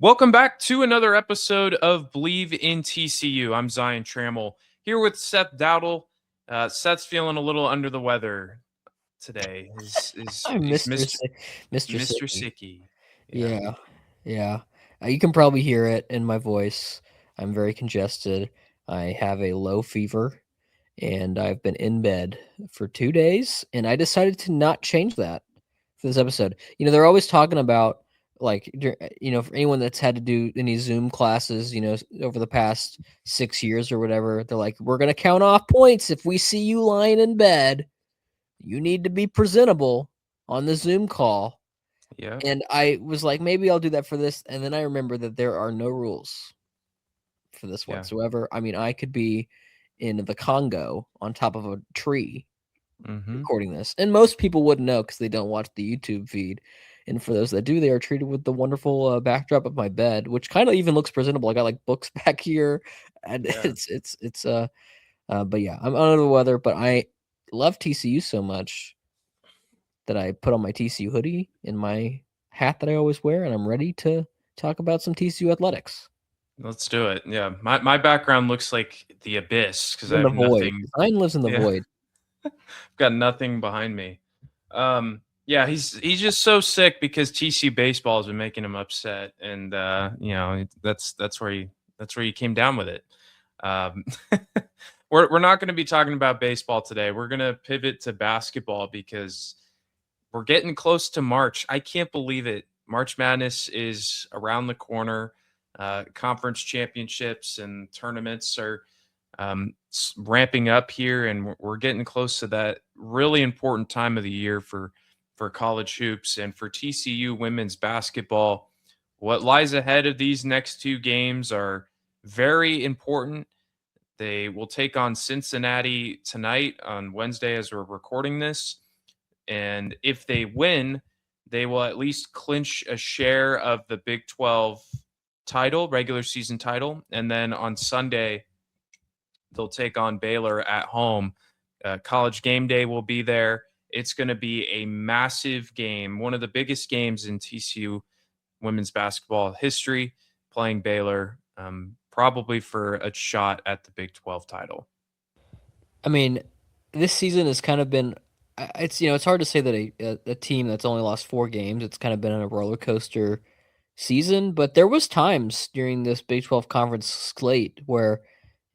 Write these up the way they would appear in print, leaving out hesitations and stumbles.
Welcome back to another episode of Believe in TCU. I'm Zion Trammell here with Seth Dowdle. Seth's feeling a little under the weather today. I'm He's Mr. Mr. Si Mr. Mr. Sicky. Sicky. Yeah. Yeah, yeah. You can probably hear it in my voice. I'm very congested. I have a low fever, and I've been in bed for 2 days, and I decided to not change that for this episode. They're always talking about, like, for anyone that's had to do any Zoom classes, over the past 6 years or whatever, they're like, "We're gonna count off points if we see you lying in bed. You need to be presentable on the Zoom call." Yeah. And I was like, maybe I'll do that for this. And then I remember that there are no rules for this Yeah. whatsoever. I mean, I could be in the Congo on top of a tree Mm-hmm. recording this. And most people wouldn't know because they don't watch the YouTube feed. And for those that do, they are treated with the wonderful backdrop of my bed, which kind of even looks presentable. I got like books back here, and Yeah. but yeah, I'm under the weather. But I love TCU so much that I put on my TCU hoodie and my hat that I always wear, and I'm ready to talk about some TCU athletics. Let's do it. Yeah. My background looks like the abyss because I In the have void. nothing. Mine lives in the Yeah. void. Got nothing behind me. Yeah, he's just so sick because TC baseball has been making him upset, and that's where he came down with it. Um, we're not going to be talking about baseball today. We're going to pivot to basketball because we're getting close to March. I can't believe it. March Madness is around the corner. Conference championships and tournaments are ramping up here, and we're getting close to that really important time of the year for college hoops and for TCU women's basketball. What lies ahead of these next two games are very important. They will take on Cincinnati tonight on Wednesday as we're recording this. And if they win, they will at least clinch a share of the Big 12 title, regular season title. And then on Sunday, they'll take on Baylor at home. College game day will be there. It's going to be a massive game, one of the biggest games in TCU women's basketball history, playing Baylor, probably for a shot at the Big 12 title. I mean, this season has kind of been. It's hard to say that a team that's only lost 4 games. It's kind of been a roller coaster season, but there was times during this Big 12 conference slate where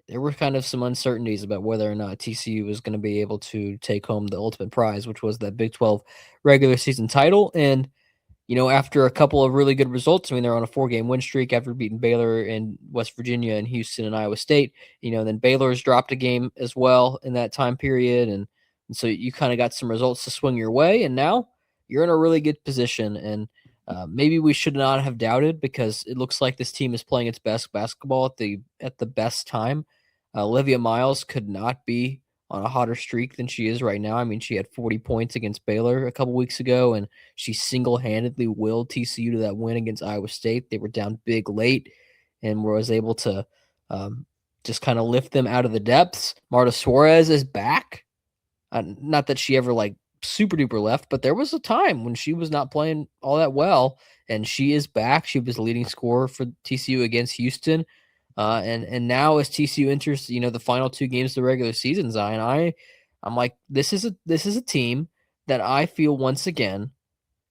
there were kind of some uncertainties about whether or not TCU was going to be able to take home the ultimate prize, which was that Big 12 regular season title. And after a couple of really good results, I mean, they're on a 4-game win streak after beating Baylor and West Virginia and Houston and Iowa State. Then Baylor's dropped a game as well in that time period. And so you kind of got some results to swing your way. And now you're in a really good position. And maybe we should not have doubted because it looks like this team is playing its best basketball at the best time. Olivia Miles could not be on a hotter streak than she is right now. I mean, she had 40 points against Baylor a couple weeks ago, and she single-handedly willed TCU to that win against Iowa State. They were down big late and was able to just kind of lift them out of the depths. Marta Suarez is back. Not that she ever super duper left, but there was a time when she was not playing all that well, and she is back. She was the leading scorer for TCU against Houston. And now as TCU enters, the final 2 games of the regular season, Zion, I'm like, this is a team that I feel once again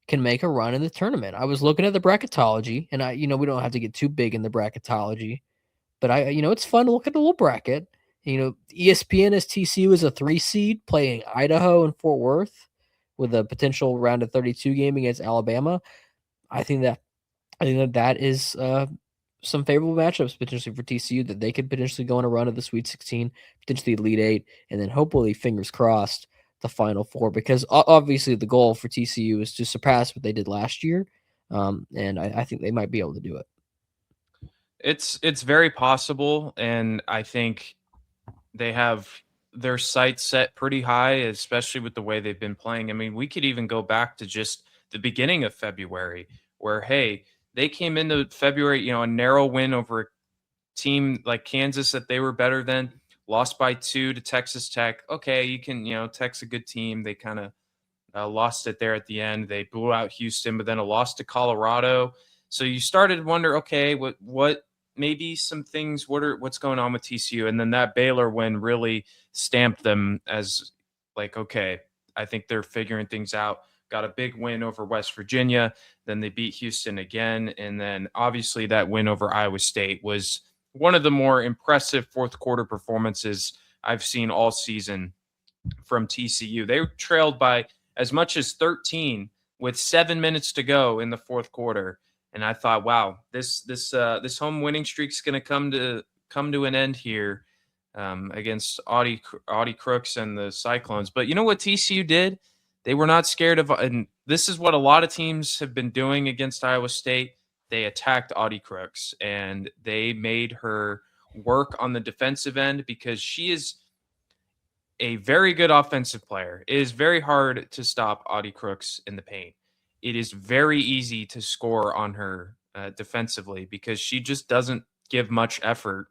can make a run in the tournament. I was looking at the bracketology, and we don't have to get too big in the bracketology, but it's fun to look at the little bracket. ESPN has TCU as a 3 seed playing Idaho and Fort Worth with a potential round of 32 game against Alabama. I think that that is some favorable matchups potentially for TCU that they could potentially go on a run of the Sweet 16, potentially Elite Eight, and then hopefully, fingers crossed, the Final Four. Because obviously the goal for TCU is to surpass what they did last year, and I think they might be able to do it. It's very possible, and I think they have their sights set pretty high, especially with the way they've been playing. I mean, we could even go back to just the beginning of February, where hey, they came into February, a narrow win over a team like Kansas that they were better than, lost by 2 to Texas Tech. Okay, you can, Tech's a good team. They kind of lost it there at the end. They blew out Houston, but then a loss to Colorado. So you started to wonder, okay, what maybe some things, what's going on with TCU? And then that Baylor win really stamped them as like, okay, I think they're figuring things out. Got a big win over West Virginia, then they beat Houston again, and then obviously that win over Iowa State was one of the more impressive fourth quarter performances I've seen all season from TCU. They trailed by as much as 13 with 7 minutes to go in the fourth quarter, and I thought, wow, this home winning streak is going to come to an end here against Audie Crooks and the Cyclones. But you know what TCU did? They were not scared of, and this is what a lot of teams have been doing against Iowa State. They attacked Audie Crooks and they made her work on the defensive end because she is a very good offensive player. It is very hard to stop Audie Crooks in the paint. It is very easy to score on her defensively because she just doesn't give much effort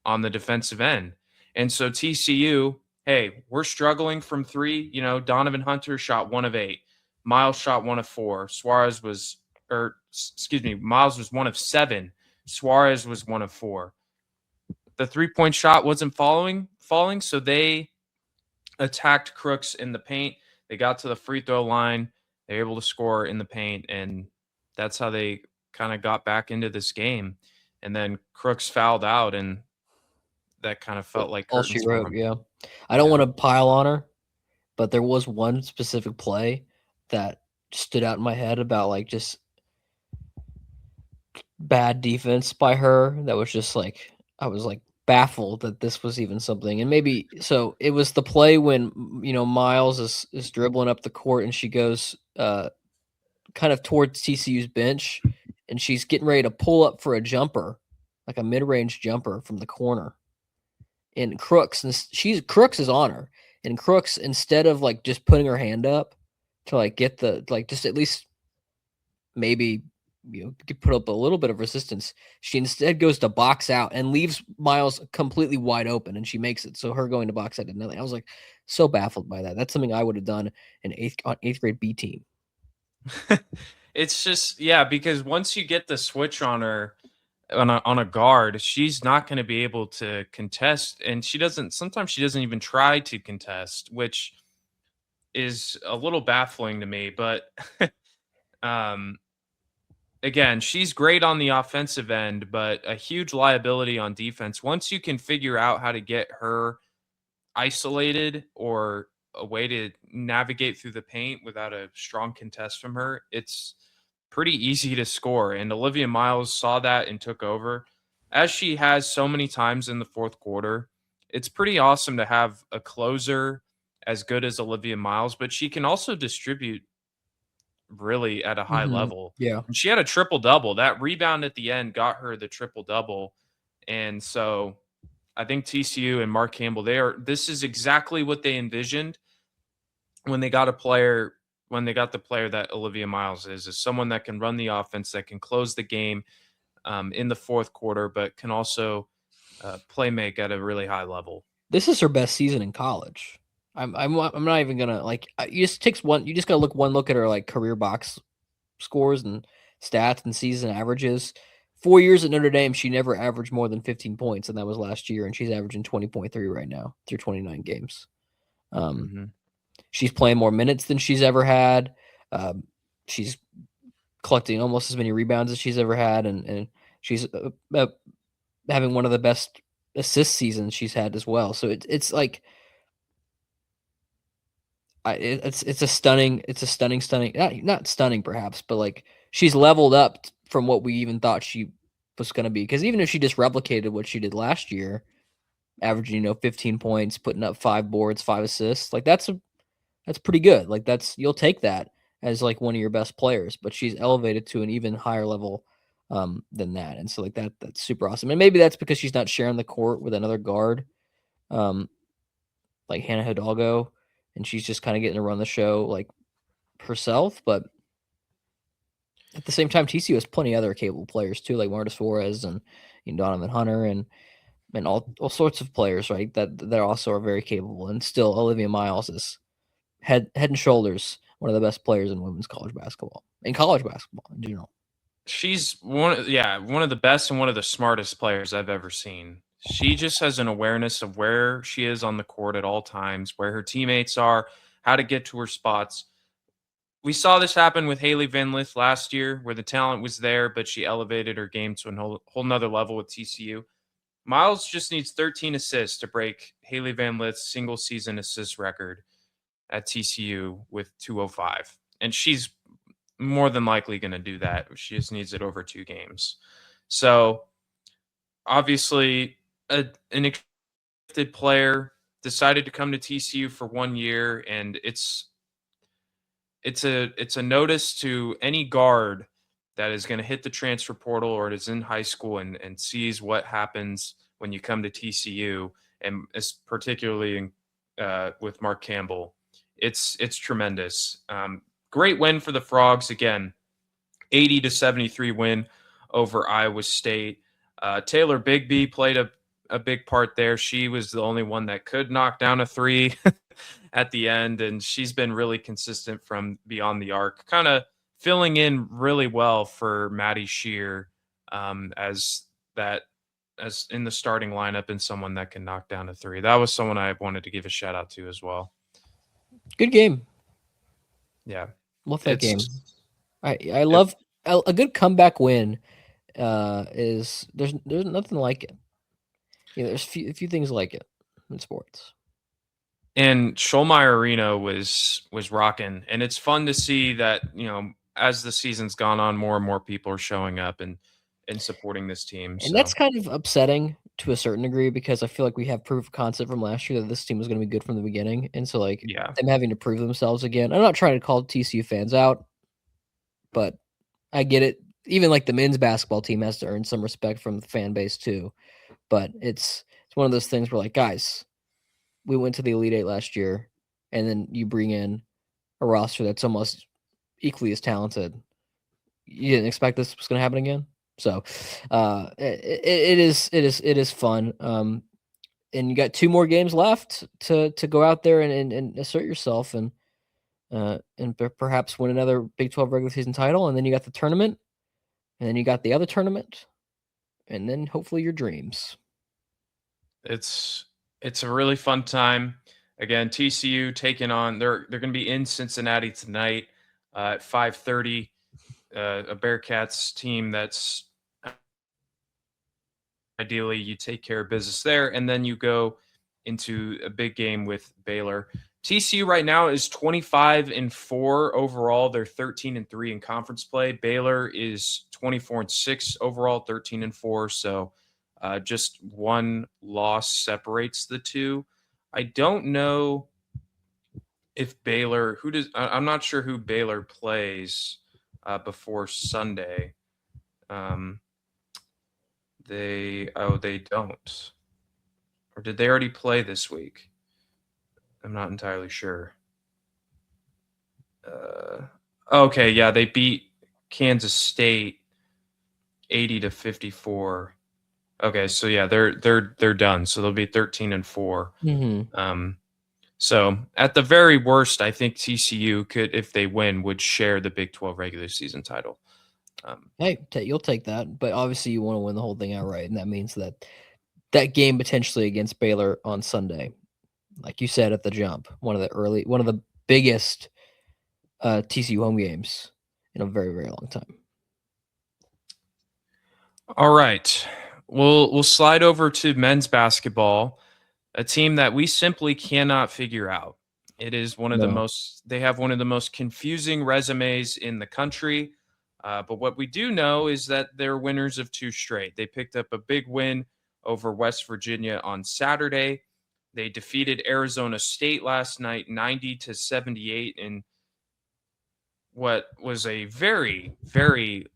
on the defensive end. And so TCU, hey, we're struggling from three. You know, Donovan Hunter shot 1 of 8. Miles shot 1 of 4. Miles was 1 of 7. Suarez was 1 of 4. The 3-point shot wasn't falling, so they attacked Crooks in the paint. They got to the free throw line. They were able to score in the paint, and that's how they kind of got back into this game. And then Crooks fouled out, and that kind of felt like All she curtains for wrote, him. yeah. I don't Yeah. want to pile on her, but there was one specific play that stood out in my head about like just bad defense by her. That was just like I was like baffled that this was even something. And maybe so it was the play when Miles is dribbling up the court and she goes kind of towards TCU's bench and she's getting ready to pull up for a jumper, like a mid-range jumper from the corner. And Crooks is on her. And Crooks, instead of like just putting her hand up to like get the like just at least maybe could put up a little bit of resistance, she instead goes to box out and leaves Miles completely wide open, and she makes it. So her going to box out did nothing. I was like so baffled by that. That's something I would have done in eighth grade B team. It's just because once you get the switch on her on a guard, she's not going to be able to contest, and sometimes she doesn't even try to contest, which is a little baffling to me. But um again, she's great on the offensive end, but a huge liability on defense. Once you can figure out how to get her isolated or a way to navigate through the paint without a strong contest from her, it's pretty easy to score. And Olivia Miles saw that and took over, as she has so many times in the fourth quarter. It's pretty awesome to have a closer as good as Olivia Miles, but she can also distribute really at a high level. Yeah. And she had a triple double. That rebound at the end got her the triple double. And so I think TCU and Mark Campbell, this is exactly what they envisioned when they got the player that Olivia Miles is someone that can run the offense, that can close the game in the fourth quarter, but can also play make at a really high level. This is her best season in college. I'm not even gonna like. You just takes one. You just gotta look at her like career box scores and stats and season averages. 4 years at Notre Dame, she never averaged more than 15 points, and that was last year. And she's averaging 20.3 right now through 29 games. Mm-hmm. She's playing more minutes than she's ever had. She's collecting almost as many rebounds as she's ever had, and she's having one of the best assist seasons she's had as well. So it's like it's a stunning not stunning perhaps, but like she's leveled up from what we even thought she was going to be. Because even if she just replicated what she did last year, averaging 15 points, putting up 5 boards, 5 assists, like that's pretty good. Like you'll take that as like one of your best players. But she's elevated to an even higher level than that, and so like that's super awesome. And maybe that's because she's not sharing the court with another guard, like Hannah Hidalgo, and she's just kind of getting to run the show like herself. But at the same time, TCU has plenty of other capable players too, like Marta Suarez and Donovan Hunter and all sorts of players, right? That also are very capable. And still, Olivia Miles is head and shoulders one of the best players in women's college basketball in general. She's one of the best and one of the smartest players I've ever seen. She just has an awareness of where she is on the court at all times, where her teammates are, how to get to her spots. We saw this happen with Haley Van Lith last year, where the talent was there, but she elevated her game to a whole nother level with TCU. Miles just needs 13 assists to break Haley Van Lith's single season assist record at TCU with 205. And she's more than likely going to do that. She just needs it over 2 games. So obviously, an gifted player decided to come to TCU for 1 year, and it's a notice to any guard that is going to hit the transfer portal or is in high school and sees what happens when you come to TCU, and it's particularly with Mark Campbell. It's tremendous. Great win for the Frogs again, 80-73 win over Iowa State. Taylor Bigby played a big part there. She was the only one that could knock down a three at the end, and she's been really consistent from beyond the arc, kind of filling in really well for Maddie Shear as that as in the starting lineup and someone that can knock down a three. That was someone I wanted to give a shout out to as well. Good game. Yeah, Love that game. it's I love a good comeback win. Is there's nothing like it. Yeah, there's a few things like it in sports. And Scholmeyer Arena was rocking, and it's fun to see that as the season's gone on, more and more people are showing up and supporting this team. And So that's kind of upsetting to a certain degree because I feel like we have proof of concept from last year that this team was going to be good from the beginning, and so like yeah, them having to prove themselves again. I'm not trying to call TCU fans out, but I get it. Even like the men's basketball team has to earn some respect from the fan base too. But it's one of those things where like, guys, we went to the Elite Eight last year, and then you bring in a roster that's almost equally as talented. You didn't expect this was going to happen again, so it is fun. And you got 2 more games left to go out there and assert yourself and perhaps win another Big 12 regular season title, and then you got the tournament, and then you got the other tournament, and then hopefully your dreams. it's a really fun time. Again, TCU taking on they're going to be in Cincinnati tonight at 5:30. A Bearcats team that's ideally you take care of business there, and then you go into a big game with Baylor. TCU right now is 25-4 overall. They're 13-3 in conference play. Baylor is 24-6 overall, 13-4. So just one loss separates the two. I don't know if Baylor I'm not sure who Baylor plays before Sunday. They don't. Or did they already play this week? I'm not entirely sure. Okay, yeah, they beat Kansas State 80-54. Okay, so yeah, they're done. So they'll be 13-4. Mm-hmm. So at the very worst, I think TCU could, if they win, would share the Big 12 regular season title. Hey, you'll take that, but obviously you want to win the whole thing outright, and that means that game potentially against Baylor on Sunday, like you said at the jump, one of the biggest TCU home games in a very, very long time. All right, we'll slide over to men's basketball, a team that we simply cannot figure out. It is one of the No. most. They have one of the most confusing resumes in the country. But what we do know is that they're winners of 2 straight. They picked up a big win over West Virginia on Saturday. They defeated Arizona State last night 90-78 in what was a very, very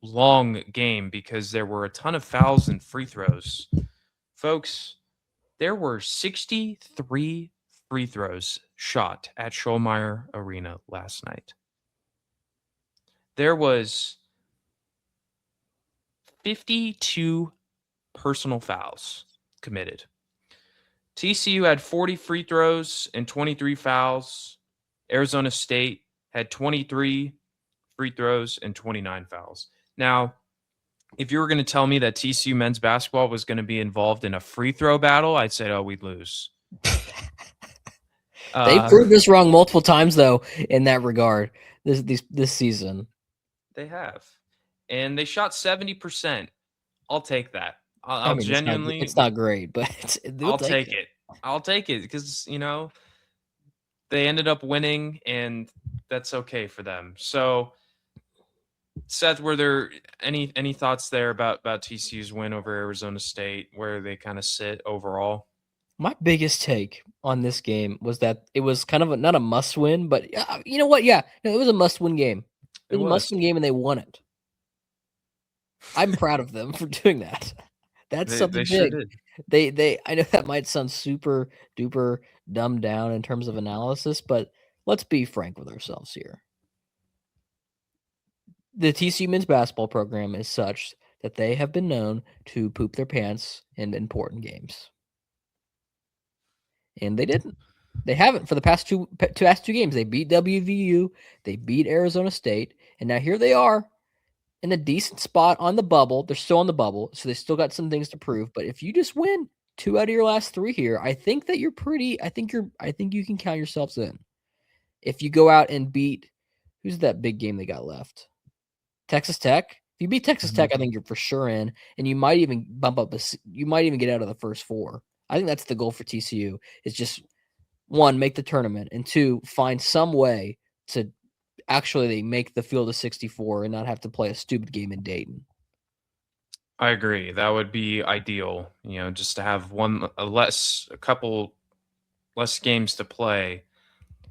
long game because there were a ton of fouls and free throws. Folks, there were 63 free throws shot at Scholmeyer Arena last night. There was 52 personal fouls committed. TCU had 40 free throws and 23 fouls. Arizona State had 23 free throws and 29 fouls. Now, if you were going to tell me that TCU men's basketball was going to be involved in a free throw battle, I'd say, oh, we'd lose. They've proved us wrong multiple times, though, in that regard. This season, They have, and they shot 70%. I'll take that. I I'll mean, genuinely, it's not great, but they'll I'll take take it. it. I'll take it because they ended up winning, and that's okay for them. So, Seth, were there any thoughts there about TCU's win over Arizona State, where they kind of sit overall? My biggest take on this game was that it was kind of not a must win, but you know what? Yeah, no, it was a must win game. It It was a must was. win game, and they won it. I'm proud of them for doing that. That's They something sure big. did. They I know that might sound super duper dumbed down in terms of analysis, but let's be frank with ourselves here. The TCU men's basketball program is such that they have been known to poop their pants in important games. And they didn't. They haven't for the past two games. They beat WVU, they beat Arizona State, and now here they are in a decent spot on the bubble. They're still on the bubble, so they still got some things to prove. But if you just win 2 out of your last 3 here, I think that you're pretty I think you can count yourselves in. If you go out and beat who's that big game they got left? Texas Tech? If you beat Texas Mhm. Tech, I think you're for sure in, and you might even bump up you might even get out of the first 4. I think that's the goal for TCU is just 1, make the tournament, and 2, find some way to actually make the field of 64 and not have to play a stupid game in Dayton. I agree. That would be ideal. Just to have a couple less games to play,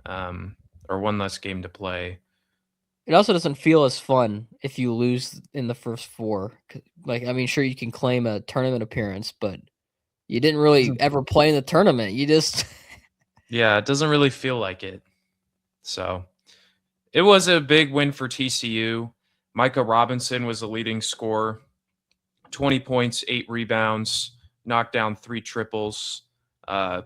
or one less game to play. It also doesn't feel as fun if you lose in the first 4. Like, I mean, sure, you can claim a tournament appearance, but you didn't really ever play in the tournament. You just Yeah, it doesn't really feel like it. So it was a big win for TCU. Micah Robinson was the leading scorer, 20 points, 8 rebounds, knocked down 3 triples. Uh,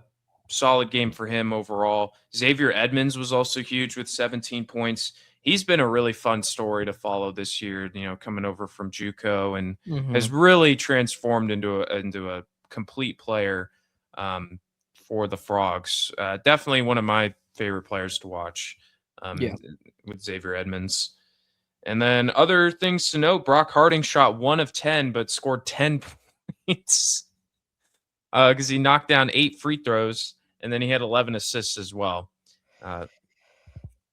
Solid game for him overall. Xavier Edmonds was also huge with 17 points. He's been a really fun story to follow this year, coming over from JUCO and has Mhm. really transformed into a complete player for the Frogs. Definitely one of my favorite players to watch Yeah. with Xavier Edmonds. And then other things to note, Brock Harding shot 1 of 10, but scored 10 points because he knocked down 8 free throws, and then he had 11 assists as well. Uh,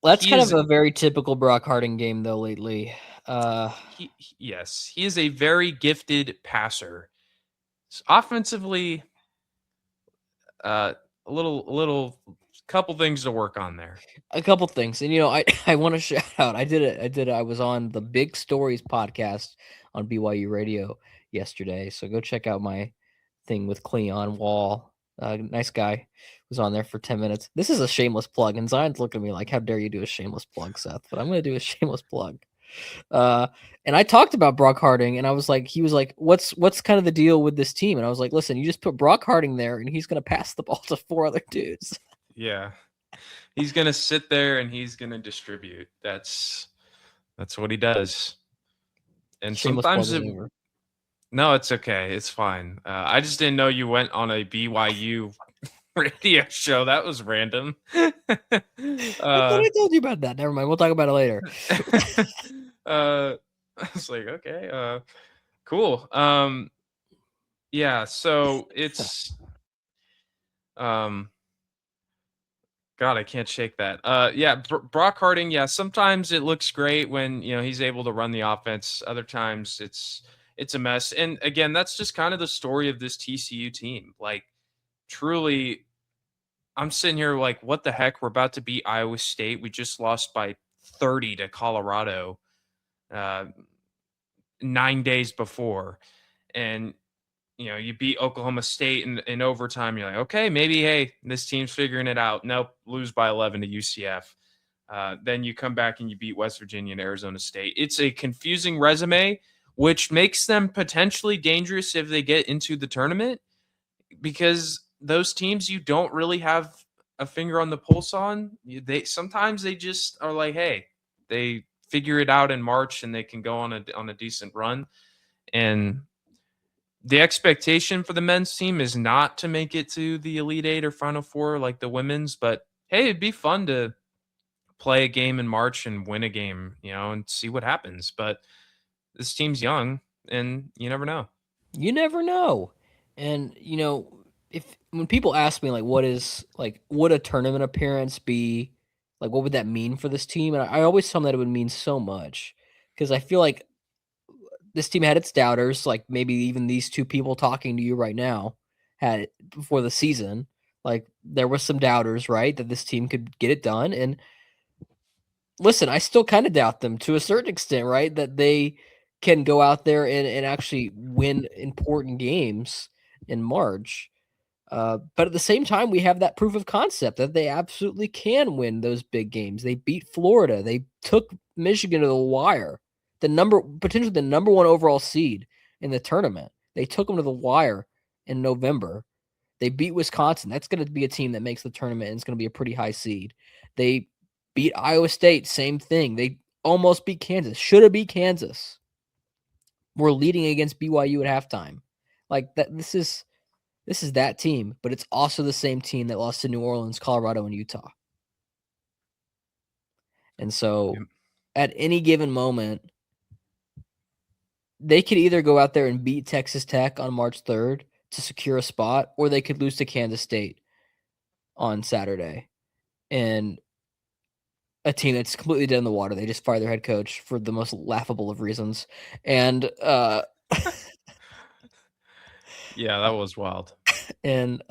That's he kind of is a very typical Brock Harding game though lately. yes, he is a very gifted passer. Offensively, a little couple things to work on there. A couple things, and I want to shout out. I was on the Big Stories podcast on BYU Radio yesterday, so go check out my thing with Cleon Wall. Nice guy was on there for 10 minutes. This is a shameless plug, and Zion's looking at me like, "How dare you do a shameless plug, Seth?" But I'm going to do a shameless plug. Uh, and I talked about Brock Harding, and he was like, "What's kind of the deal with this team?" And I was like, "Listen, you just put Brock Harding there, and he's going to pass the ball to 4 other dudes." Yeah, he's gonna sit there and he's gonna distribute. That's what he does. And Shameless plug sometimes is over. no, it's okay. It's fine. I just didn't know you went on a BYU radio show. That was random. I thought I told you about that. Never mind. We'll talk about it later. I was like, okay, cool. Yeah, so it's um God, I can't shake that. Yeah, Brock Harding, yeah, sometimes it looks great when, he's able to run the offense. Other times it's a mess. And again, that's just kind of the story of this TCU team. Like truly I'm sitting here like, what the heck? We're about to beat Iowa State. We just lost by 30 to Colorado uh, 9 days before. And, you beat Oklahoma State in overtime. You're like, okay, maybe, hey, this team's figuring it out. Nope, lose by 11 to UCF. Then you come back and you beat West Virginia and Arizona State. It's a confusing resume, which makes them potentially dangerous if they get into the tournament because those teams you don't really have a finger on the pulse on. They sometimes they just are like, hey, they figure it out in March and they can go on a decent run. And the expectation for the men's team is not to make it to the Elite Eight or Final Four like the women's, but hey, it'd be fun to play a game in March and win a game, and see what happens. But this team's young, and you never know. You never know. And if when people ask me like would a tournament appearance be like what would that mean for this team? And I always tell them that it would mean so much because I feel like this team had its doubters, like maybe even these two people talking to you right now had it before the season. Like there was some doubters, right, that this team could get it done. And listen, I still kind of doubt them to a certain extent, right? That they can go out there and actually win important games in March. But at the same time, we have that proof of concept that they absolutely can win those big games. They beat Florida. They took Michigan to the wire, potentially the number one overall seed in the tournament. They took them to the wire in November. They beat Wisconsin. That's going to be a team that makes the tournament and it's going to be a pretty high seed. They beat Iowa State. Same thing. They almost beat Kansas. Should have beat Kansas. We're leading against BYU at halftime. Like that. This is that team, but it's also the same team that lost to New Orleans, Colorado, and Utah. And so at any given moment, they could either go out there and beat Texas Tech on March 3rd to secure a spot, or they could lose to Kansas State on Saturday. And a team that's completely dead in the water. They just fire their head coach for the most laughable of reasons. And yeah, that was wild. And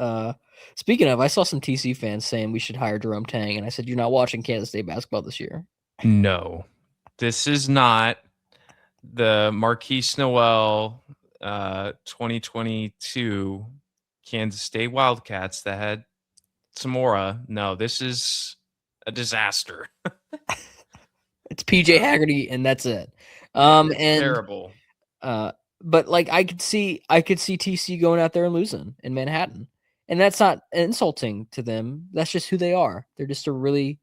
speaking of, I saw some TC fans saying we should hire Jerome Tang, and I said, "You're not watching Kansas State basketball this year." No, this is not the Marquise Noel 2022 Kansas State Wildcats that had Samora. No, this is a disaster. It's PJ Haggerty, and that's it. It's And terrible. but like I could see TC going out there and losing in Manhattan, and that's not insulting to them. That's just who they are. They're just a really,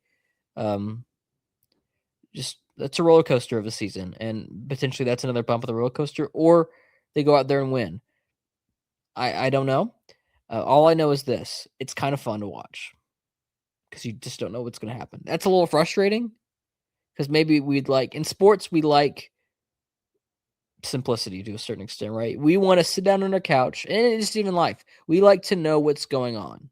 just that's a roller coaster of a season, and potentially that's another bump of the roller coaster, or they go out there and win. I don't know. All I know is this: it's kind of fun to watch because you just don't know what's going to happen. That's a little frustrating because maybe we'd like in sports we like simplicity to a certain extent, right? We want to sit down on our couch, and it's even life. We like to know what's going on.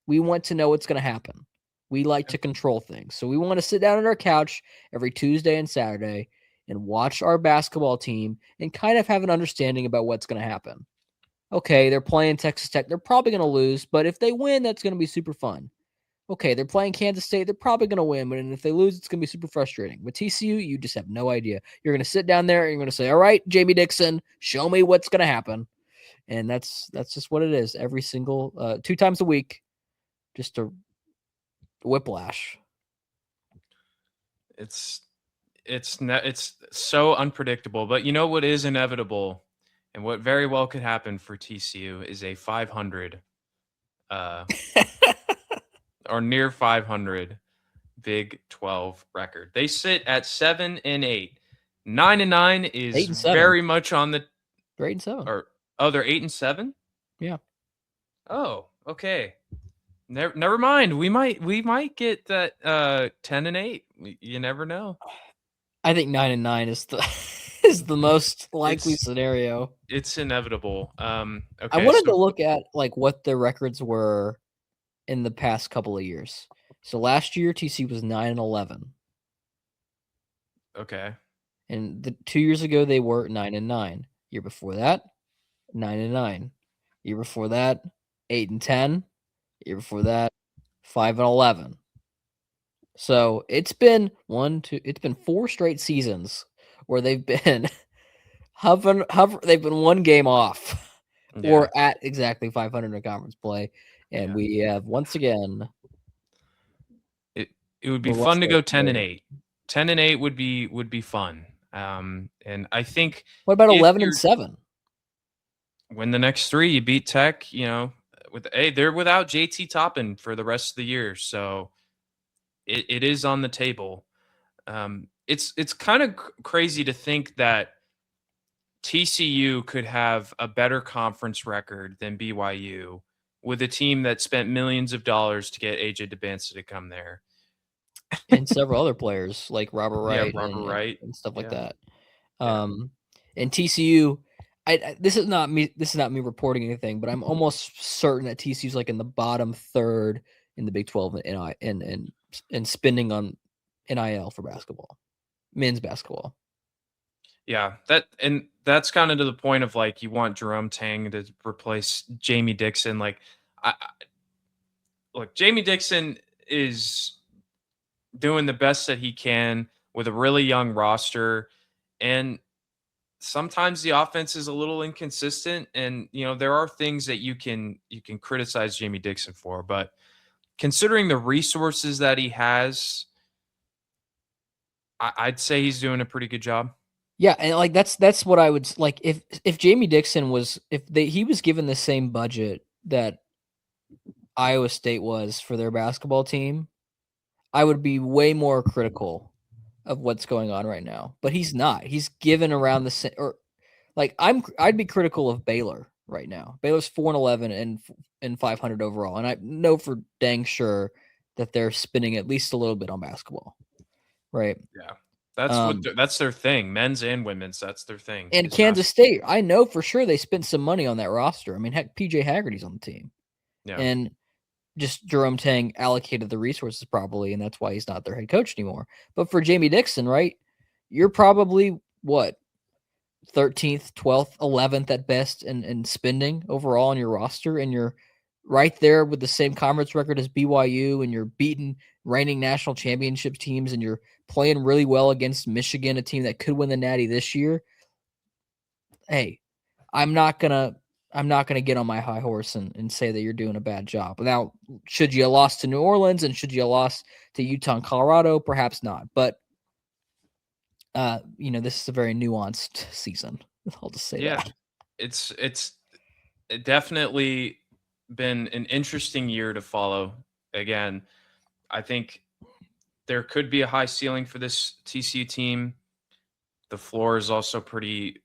We want to know what's going to happen. We like to control things. So we want to sit down on our couch every Tuesday and Saturday and watch our basketball team and kind of have an understanding about what's going to happen. Okay, they're playing Texas Tech. They're probably going to lose, but if they win, that's going to be super fun. Okay, they're playing Kansas State. They're probably going to win, but if they lose, it's going to be super frustrating. With TCU, you just have no idea. You're going to sit down there and you're going to say, all right, Jamie Dixon, show me what's going to happen. And that's just what it is every single 2 times a week, just a whiplash. It's so unpredictable, but you know what is inevitable and what very well could happen for TCU is a 500 or near 500 Big 12 record. They sit at 7-8. 9-9 is 8-7. very much on the. They're 8-7. They're 8-7. Yeah. Oh, okay. Never mind. We might get that 10-8. You never know. I think 9-9 is the is the most likely scenario. It's inevitable. Okay. I wanted to look at like what the records were in the past couple of years. So last year TC was 9-11. Okay. And 2 years ago they were 9-9. Year before that, 9-9. Year before that, 8-10. Year before that, 5-11. So it's been 4 straight seasons where they've been they've been 1 game off or at exactly 500 in conference play. And we have once again. It would be fun to go 10-8. 10-8 would be fun. And I think. What about 11-7? Win the next 3, you beat Tech. They're without JT Toppin for the rest of the year, so it is on the table. it's kind of crazy to think that TCU could have a better conference record than BYU with a team that spent millions of dollars to get AJ DeBanza to come there. and several other players like Robert Yeah, Wright Robert Wright. and stuff like Yeah, that. yeah. And TCU, this is not me. This is not me reporting anything, but I'm almost certain that TCU's like in the bottom third in the Big 12 and spending on NIL for basketball, men's basketball. Yeah, that's kind of to the point of like you want Jerome Tang to replace Jamie Dixon. Like, look, Jamie Dixon is doing the best that he can with a really young roster, and sometimes the offense is a little inconsistent. And there are things that you can criticize Jamie Dixon for, but considering the resources that he has, I'd say he's doing a pretty good job. Yeah, and like that's what I would like if Jamie Dixon was if he was given the same budget that Iowa State was for their basketball team, I would be way more critical of what's going on right now. But he's not. He's given around the same or like I'd be critical of Baylor right now. Baylor's 4-11 and 500 overall, and I know for dang sure that they're spending at least a little bit on basketball, right? Yeah. Um, That's their thing. Men's and women's, that's their thing and is Kansas basketball. State, I know for sure they spent some money on that roster. I mean, heck, PJ Haggerty's on the team, Yeah. and just Jerome Tang allocated the resources properly, and that's why he's not their head coach anymore. But for Jamie Dixon, right, you're probably what 13th, 12th, 11th at best in spending overall on your roster, and you're right there with the same conference record as BYU, and you're beating reigning national championship teams, and you're playing really well against Michigan, a team that could win the Natty this year. Hey, I'm not gonna get on my high horse and say that you're doing a bad job. Now, should you have lost to New Orleans and should you have lost to Utah and Colorado? Perhaps not. But this is a very nuanced season. I'll just say Yeah. that. It's definitely been an interesting year to follow. Again, I think there could be a high ceiling for this TCU team. The floor is also pretty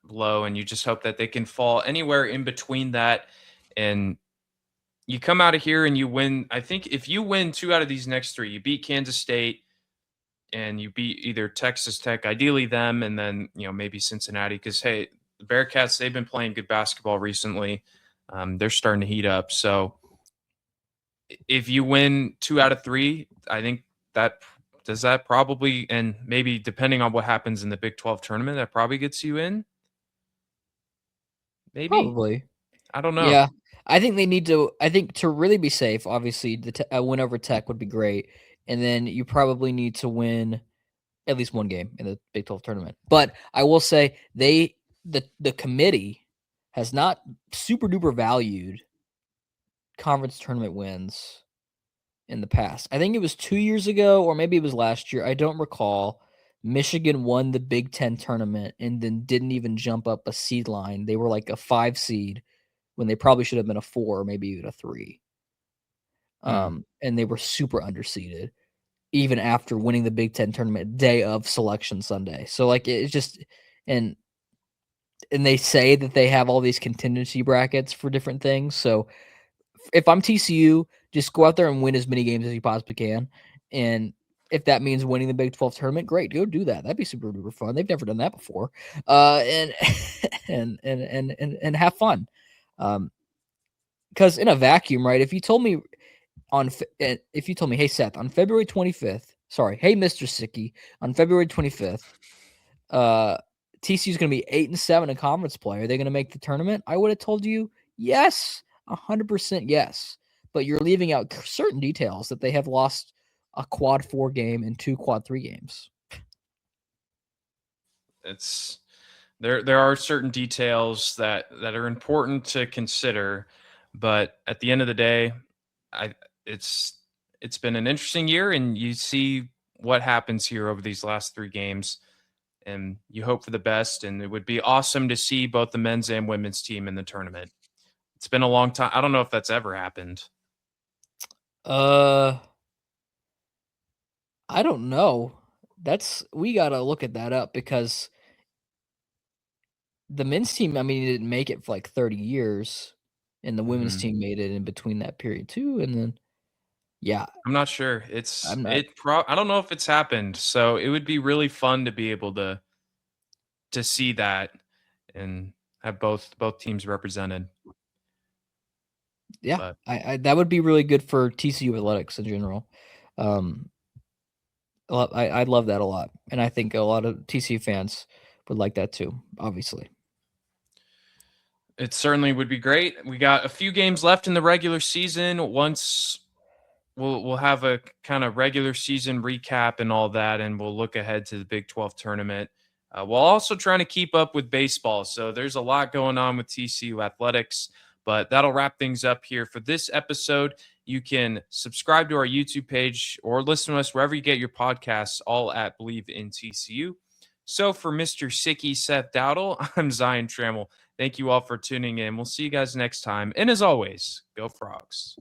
low, and you just hope that they can fall anywhere in between that. And you come out of here and you win. I think if you win two out of these next three, you beat Kansas State and you beat either Texas Tech, ideally them, and then maybe Cincinnati. Because hey, the Bearcats, they've been playing good basketball recently. They're starting to heat up. So if you win two out of three, I think that probably, and maybe depending on what happens in the Big 12 tournament, that probably gets you in. Maybe. Probably. I don't know. Yeah. I think they need to. I think to really be safe, obviously, a win over Tech would be great, and then you probably need to win at least one game in the Big 12 tournament. But I will say the committee has not super duper valued conference tournament wins in the past. I think it was 2 years ago or maybe it was last year. I don't recall. Michigan won the Big 10 tournament and then didn't even jump up a seed line. They were like a 5 seed when they probably should have been a 4 or maybe even a 3. Hmm. And they were super underseeded even after winning the Big 10 tournament day of selection Sunday. So like it's just and they say that they have all these contingency brackets for different things. So if I'm TCU, just go out there and win as many games as you possibly can. And if that means winning the Big 12 tournament, great, go do that. That'd be super duper fun. They've never done that before. And and have fun. Because in a vacuum, right? If you told me, hey Seth, on February 25th, sorry, hey Mr. Sicky, on February 25th, TCU is going to be 8-7 in conference play. Are they going to make the tournament? I would have told you yes, 100% yes. But you're leaving out certain details that they have lost a quad 4 game and 2 quad 3 games. It's there are certain details that are important to consider, but at the end of the day, I it's it's been an interesting year, and you see what happens here over these last three games, and you hope for the best. And it would be awesome to see both the men's and women's team in the tournament. It's been a long time. I don't know if that's ever happened. Uh, I don't know. we gotta look at that up because the men's team, I mean, it didn't make it for like 30 years, and the women's Mhm. team made it in between that period too. And then, yeah, I'm not sure. I'm not. I don't know if it's happened. So it would be really fun to be able to see that and have both teams represented. Yeah, But I that would be really good for TCU athletics in general. Um, I love that a lot, and I think a lot of TCU fans would like that too. Obviously, it certainly would be great. We got a few games left in the regular season. Once we'll have a kind of regular season recap and all that, and we'll look ahead to the Big 12 tournament. While also trying to keep up with baseball. So there's a lot going on with TCU athletics, but that'll wrap things up here for this episode. You can subscribe to our YouTube page or listen to us wherever you get your podcasts, all at Believe in TCU. So for Mr. Sicky Seth Dowdle, I'm Zion Trammell. Thank you all for tuning in. We'll see you guys next time. And as always, go Frogs.